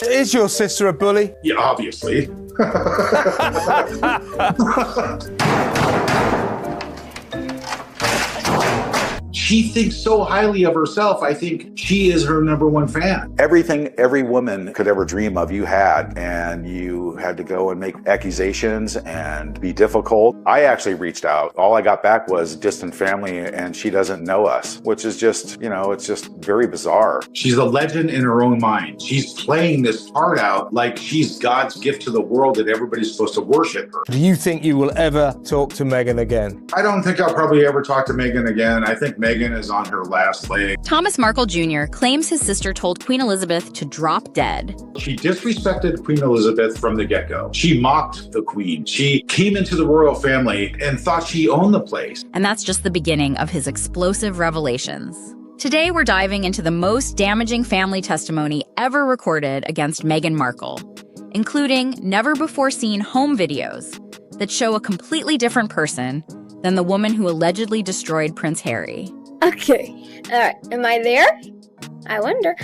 Is your sister a bully? Yeah, obviously. She thinks so highly of herself. I think she is her number one fan. Everything every woman could ever dream of, you had, and you had to go and make accusations and be difficult. I actually reached out. All I got back was distant family, and she doesn't know us, which is just, it's just very bizarre. She's a legend in her own mind. She's playing this part out like she's God's gift to the world that everybody's supposed to worship her. Do you think you will ever talk to Meghan again? I don't think I'll probably ever talk to Meghan again. I think Meghan is on her last leg. Thomas Markle Jr. claims his sister told Queen Elizabeth to drop dead. She disrespected Queen Elizabeth from the get-go. She mocked the Queen. She came into the royal family and thought she owned the place. And that's just the beginning of his explosive revelations. Today, we're diving into the most damaging family testimony ever recorded against Meghan Markle, including never-before-seen home videos that show a completely different person than the woman who allegedly destroyed Prince Harry. Okay. All right. Am I there? I wonder.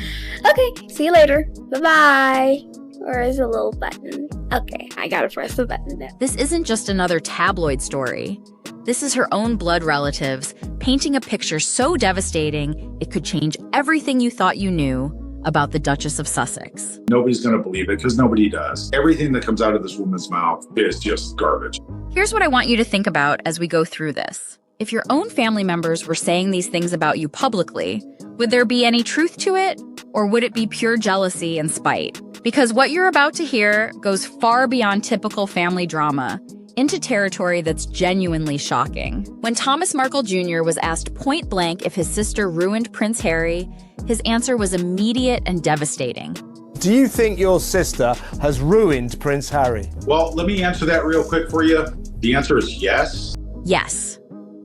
Okay. See you later. Bye-bye. Where is the little button? Okay. I gotta press the button now. This isn't just another tabloid story. This is her own blood relatives painting a picture so devastating it could change everything you thought you knew about the Duchess of Sussex. Nobody's going to believe it because nobody does. Everything that comes out of this woman's mouth is just garbage. Here's what I want you to think about as we go through this. If your own family members were saying these things about you publicly, would there be any truth to it? Or would it be pure jealousy and spite? Because what you're about to hear goes far beyond typical family drama into territory that's genuinely shocking. When Thomas Markle Jr. was asked point blank if his sister ruined Prince Harry, his answer was immediate and devastating. Do you think your sister has ruined Prince Harry? Well, let me answer that real quick for you. The answer is yes. Yes,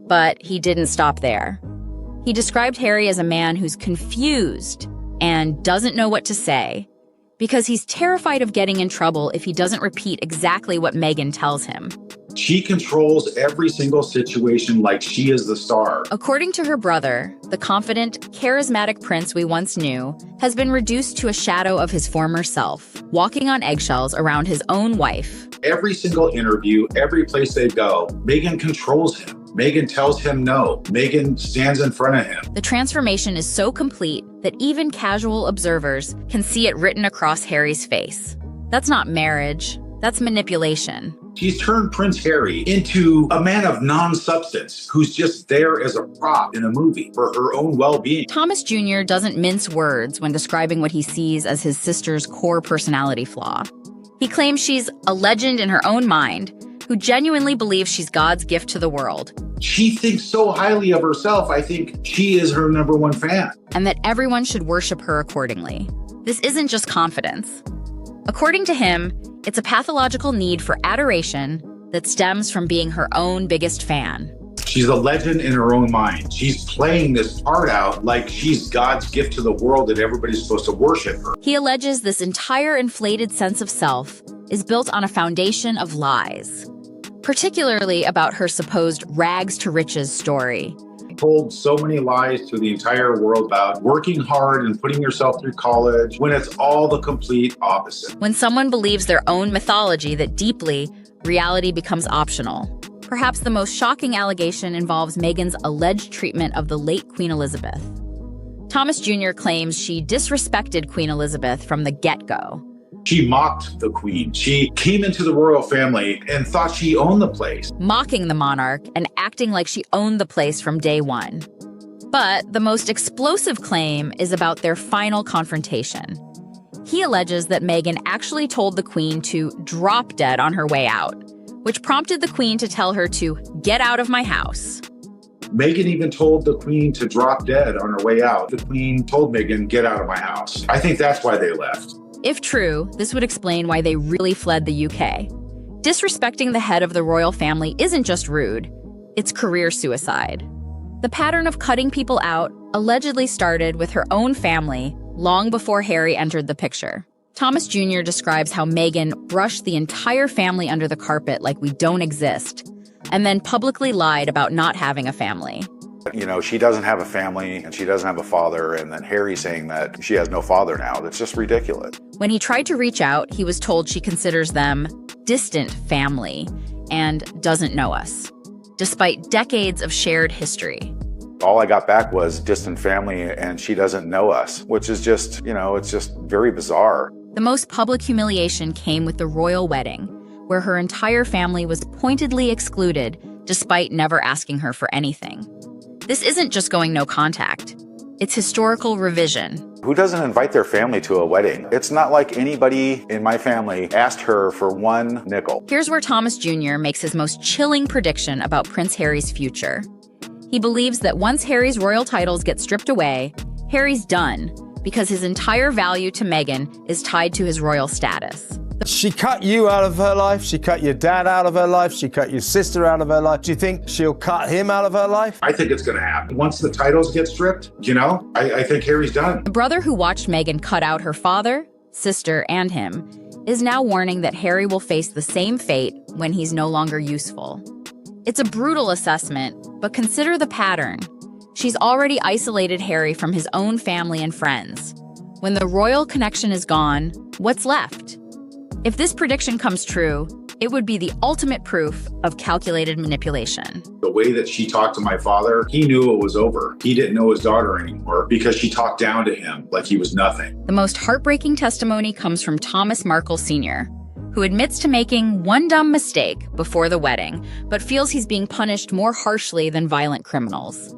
but he didn't stop there. He described Harry as a man who's confused and doesn't know what to say because he's terrified of getting in trouble if he doesn't repeat exactly what Meghan tells him. She controls every single situation like she is the star. According to her brother, the confident, charismatic prince we once knew has been reduced to a shadow of his former self, walking on eggshells around his own wife. Every single interview, every place they go, Meghan controls him. Meghan tells him no. Meghan stands in front of him. The transformation is so complete that even casual observers can see it written across Harry's face. That's not marriage, that's manipulation. She's turned Prince Harry into a man of non-substance who's just there as a prop in a movie for her own well-being. Thomas Jr. doesn't mince words when describing what he sees as his sister's core personality flaw. He claims she's a legend in her own mind, who genuinely believes she's God's gift to the world. She thinks so highly of herself, I think she is her number one fan. And that everyone should worship her accordingly. This isn't just confidence. According to him, it's a pathological need for adoration that stems from being her own biggest fan. She's a legend in her own mind. She's playing this part out like she's God's gift to the world that everybody's supposed to worship her. He alleges this entire inflated sense of self is built on a foundation of lies, particularly about her supposed rags to riches story. Told so many lies to the entire world about working hard and putting yourself through college when it's all the complete opposite. When someone believes their own mythology that deeply, reality becomes optional. Perhaps the most shocking allegation involves Meghan's alleged treatment of the late Queen Elizabeth. Thomas Jr. claims she disrespected Queen Elizabeth from the get-go. She mocked the Queen. She came into the royal family and thought she owned the place. Mocking the monarch and acting like she owned the place from day one. But the most explosive claim is about their final confrontation. He alleges that Meghan actually told the Queen to drop dead on her way out, which prompted the Queen to tell her to get out of my house. Meghan even told the Queen to drop dead on her way out. The Queen told Meghan, get out of my house. I think that's why they left. If true, this would explain why they really fled the UK. Disrespecting the head of the royal family isn't just rude, it's career suicide. The pattern of cutting people out allegedly started with her own family long before Harry entered the picture. Thomas Jr. describes how Meghan brushed the entire family under the carpet like we don't exist, and then publicly lied about not having a family. You know, she doesn't have a family and she doesn't have a father, and then Harry saying that she has no father now. That's just ridiculous. When he tried to reach out, he was told she considers them distant family and doesn't know us, despite decades of shared history. All I got back was distant family and she doesn't know us, which is just, you know, it's just very bizarre. The most public humiliation came with the royal wedding, where her entire family was pointedly excluded despite never asking her for anything. This isn't just going no contact. It's historical revision. Who doesn't invite their family to a wedding? It's not like anybody in my family asked her for one nickel. Here's where Thomas Jr. makes his most chilling prediction about Prince Harry's future. He believes that once Harry's royal titles get stripped away, Harry's done, because his entire value to Meghan is tied to his royal status. She cut you out of her life. She cut your dad out of her life. She cut your sister out of her life. Do you think she'll cut him out of her life? I think it's going to happen. Once the titles get stripped, you know, I think Harry's done. The brother who watched Meghan cut out her father, sister, and him is now warning that Harry will face the same fate when he's no longer useful. It's a brutal assessment, but consider the pattern. She's already isolated Harry from his own family and friends. When the royal connection is gone, what's left? If this prediction comes true, it would be the ultimate proof of calculated manipulation. The way that she talked to my father, he knew it was over. He didn't know his daughter anymore because she talked down to him like he was nothing. The most heartbreaking testimony comes from Thomas Markle Sr., who admits to making one dumb mistake before the wedding, but feels he's being punished more harshly than violent criminals.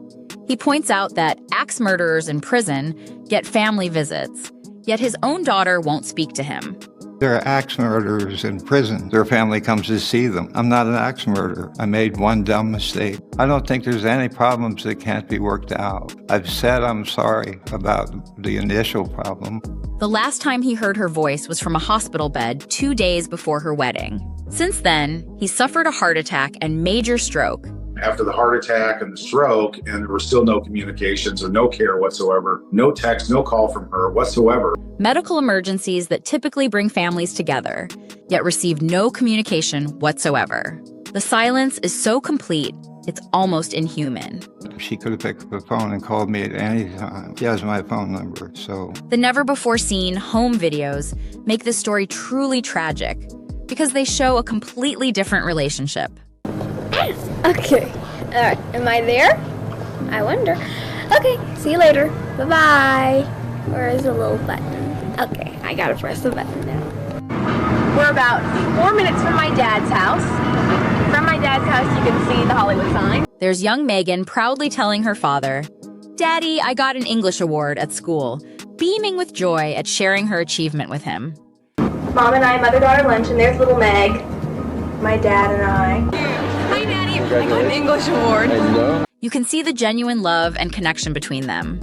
He points out that axe murderers in prison get family visits, yet his own daughter won't speak to him. There are axe murderers in prison. Their family comes to see them. I'm not an axe murderer. I made one dumb mistake. I don't think there's any problems that can't be worked out. I've said I'm sorry about the initial problem. The last time he heard her voice was from a hospital bed 2 days before her wedding. Since then, he suffered a heart attack and major stroke. After the heart attack and the stroke, and there were still no communications or no care whatsoever, no text, no call from her whatsoever. Medical emergencies that typically bring families together, yet receive no communication whatsoever. The silence is so complete, it's almost inhuman. She could have picked up the phone and called me at any time. She has my phone number, so. The never-before-seen home videos make this story truly tragic because they show a completely different relationship. Okay. Am I there? I wonder. Okay, see you later. Bye-bye. Where is the little button? Okay, I gotta press the button now. We're about 4 minutes from my dad's house. From my dad's house, you can see the Hollywood sign. There's young Meghan proudly telling her father, "Daddy, I got an English award at school," beaming with joy at sharing her achievement with him. Mom and I, mother-daughter lunch, and there's little Meg, my dad and I. Hi, Daddy. I got an English award. You can see the genuine love and connection between them.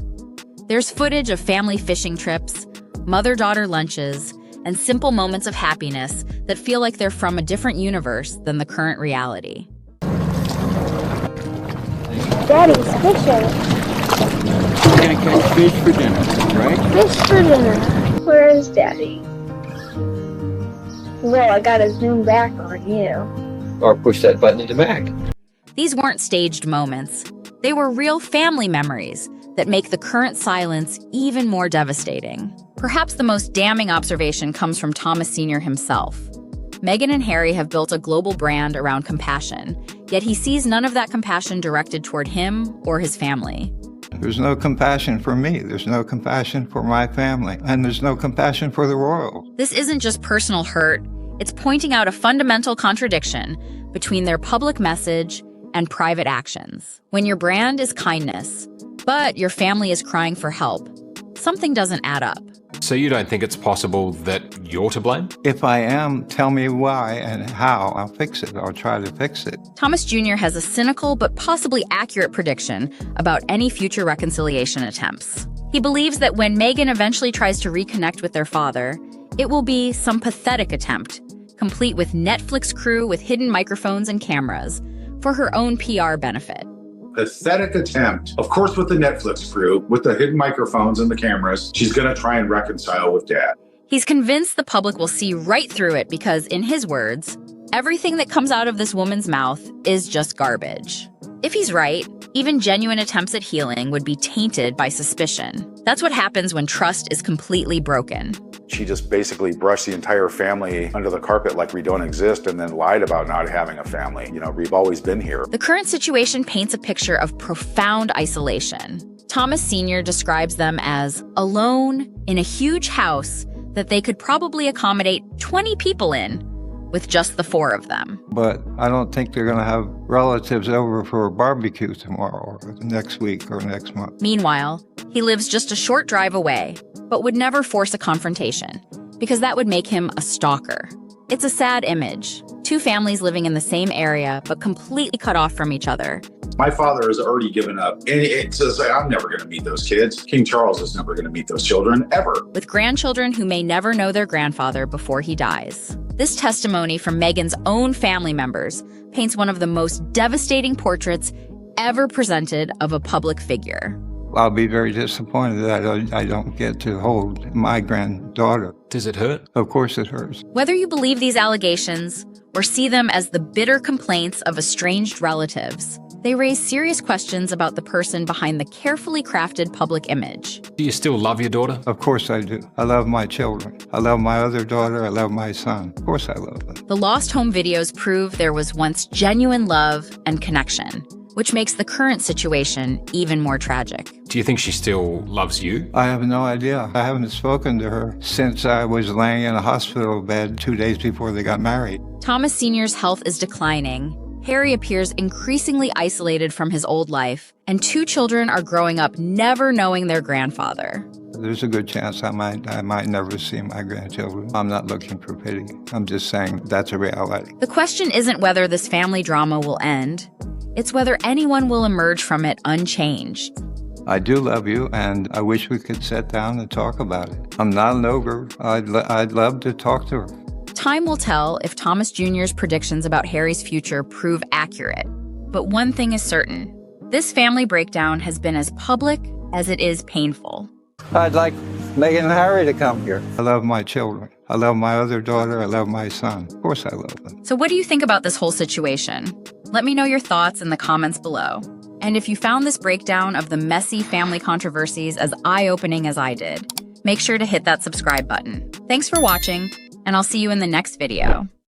There's footage of family fishing trips, mother-daughter lunches, and simple moments of happiness that feel like they're from a different universe than the current reality. Daddy's fishing. We're gonna catch fish for dinner, right? Fish for dinner. Where is Daddy? Well, I gotta zoom back on you. Or push that button in the back. These weren't staged moments. They were real family memories that make the current silence even more devastating. Perhaps the most damning observation comes from Thomas Sr. himself. Meghan and Harry have built a global brand around compassion, yet he sees none of that compassion directed toward him or his family. There's no compassion for me. There's no compassion for my family. And there's no compassion for the royals. This isn't just personal hurt. It's pointing out a fundamental contradiction between their public message and private actions. When your brand is kindness, but your family is crying for help, something doesn't add up. So you don't think it's possible that you're to blame? If I am, tell me why and how. I'll fix it. I'll try to fix it. Thomas Jr. has a cynical but possibly accurate prediction about any future reconciliation attempts. He believes that when Meghan eventually tries to reconnect with their father, it will be some pathetic attempt, complete with Netflix crew with hidden microphones and cameras, for her own PR benefit. Pathetic attempt, of course, with the Netflix crew, with the hidden microphones and the cameras. She's going to try and reconcile with Dad. He's convinced the public will see right through it because, in his words, everything that comes out of this woman's mouth is just garbage. If he's right, Even genuine attempts at healing would be tainted by suspicion. That's what happens when trust is completely broken. She just basically brushed the entire family under the carpet like we don't exist and then lied about not having a family. You know, we've always been here. The current situation paints a picture of profound isolation. Thomas Sr. describes them as alone in a huge house that they could probably accommodate 20 people in, with just the 4 of them. But I don't think they're going to have relatives over for a barbecue tomorrow or next week or next month. Meanwhile, he lives just a short drive away, but would never force a confrontation, because that would make him a stalker. It's a sad image. 2 families living in the same area, but completely cut off from each other. My father has already given up. And it says, I'm never going to meet those kids. King Charles is never going to meet those children, ever. With grandchildren who may never know their grandfather before he dies. This testimony from Meghan's own family members paints one of the most devastating portraits ever presented of a public figure. I'll be very disappointed that I don't get to hold my granddaughter. Does it hurt? Of course it hurts. Whether you believe these allegations or see them as the bitter complaints of estranged relatives, they raise serious questions about the person behind the carefully crafted public image. Do you still love your daughter? Of course I do. I love my children. I love my other daughter. I love my son. Of course I love them. The lost home videos prove there was once genuine love and connection, which makes the current situation even more tragic. Do you think she still loves you? I have no idea. I haven't spoken to her since I was laying in a hospital bed 2 days before they got married. Thomas Sr.'s health is declining. Harry appears increasingly isolated from his old life, and 2 children are growing up never knowing their grandfather. There's a good chance I might never see my grandchildren. I'm not looking for pity. I'm just saying that's a reality. The question isn't whether this family drama will end. It's whether anyone will emerge from it unchanged. I do love you, and I wish we could sit down and talk about it. I'm not an ogre. I'd love to talk to her. Time will tell if Thomas Jr.'s predictions about Harry's future prove accurate. But one thing is certain. This family breakdown has been as public as it is painful. I'd like Meghan and Harry to come here. I love my children. I love my other daughter. I love my son. Of course I love them. So what do you think about this whole situation? Let me know your thoughts in the comments below. And if you found this breakdown of the messy family controversies as eye-opening as I did, make sure to hit that subscribe button. Thanks for watching, and I'll see you in the next video.